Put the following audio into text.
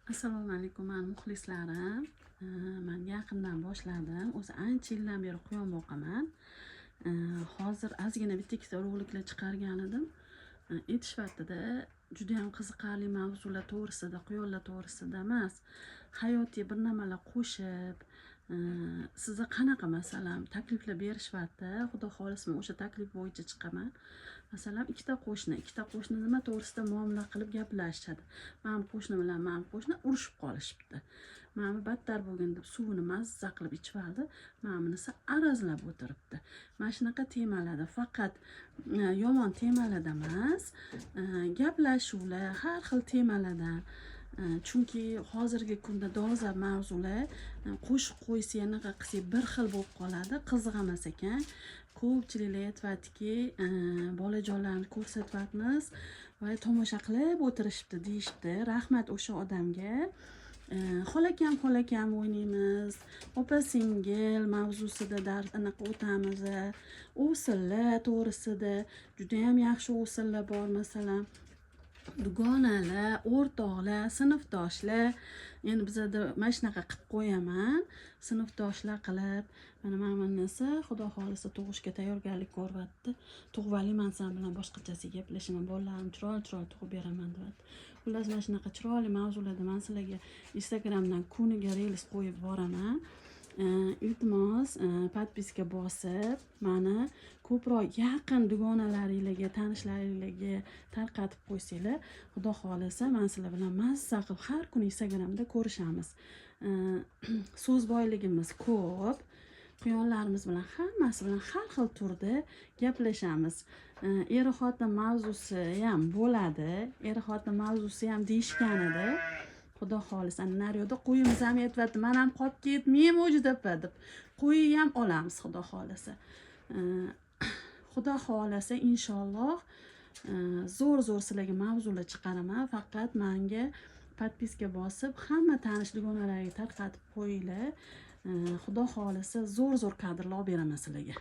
Assalomu alaykum, mani muxlislarim. Men yaqindan boshladim. O'zi ancha yildan beri quyon boqaman. Hozir ozgina bitta ikkita roliklar chiqargan edim. Etish vaqtida juda ham qiziqarli mavzular to'g'risida, quyonlar to'g'risida emas, hayotiy bir nimalar qo'shib, sizga qanaqa masalan takliflar berish vaqtida, xudo xohlasa men o'sha taklif bo'yicha chiqaman. Masalan, ikkita qo'shni nima to'g'risida muomala qilib gaplashishadi. Mani qo'shni bilan mani qo'shni urushib qolishibdi. Mani battar bo'lgan deb suvini mazza qilib ichib oldi. Menisi arazlab o'tiribdi. Mana shunaqa temalarda, faqat yomon temalarda emas, gaplashuvlar har xil temalardan. Chunki hozirgi kunda dolzarb mavzular qo'shib qo'ysa anaqa qilsak bir xil bo'lib qoladi, qiziqmas ekan. Ko'pchiliklar aytibdiki, bolajonlarni ko'rsatyapmiz va tomosha qilib o'tirishibdi deyishibdi. Rahmat o'sha odamga. Xolakam o'ynaymiz, opa singil mavzusida anaqa o'tamiz. O'sillar to'g'risida juda ham yaxshi o'sillar bor, masalan dugonalar, o'rtoqlar, sinfdoshlar. Endi bizada mana shunaqa qilib qo'yaman, sinfdoshlar qilib. Mana menisi xudo xohlasa tug'ishga tayyorgarlik ko'ryapti. Tug'valiman sen bilan boshqachasiga gaplashaman, bolalarim chiroyli tug'ib beraman deyapti. Xullas mana shunaqa chiroyli mavzularda men sizlarga Instagramdan kuniga reels qo'yib boraman. Iltimos podpiska bosib, mani ko'proq yaqin dugonalaringizga, tanishlaringizga tarqatib qo'ysanglar, xudo xohlasa men sizlar bilan mazza qilib har kuni Instagramda ko'rishamiz. So'z boyligimiz ko'p. Quyonlarimiz bilan hammasi bilan har xil turda gaplashamiz. Er xotin mavzusi ham bo'ladi. Er xotin mavzusi ham deyishgan edi. Xudo xohlasa naryoqda qo'yimiz ham yetyapti. Men ham qolib ketmayman mo'jizapa deb. Qo'yi ham olamiz xudo xohlasa. Xudo xohlasa inshaalloh zo'r sizlarga mavzular chiqaraman. Faqat menga podpiska bosib, hamma tanish dugonalarga tarqatib qo'yinglar. Xudo xohlasa zo'r kadrlar olib beraman sizlarga.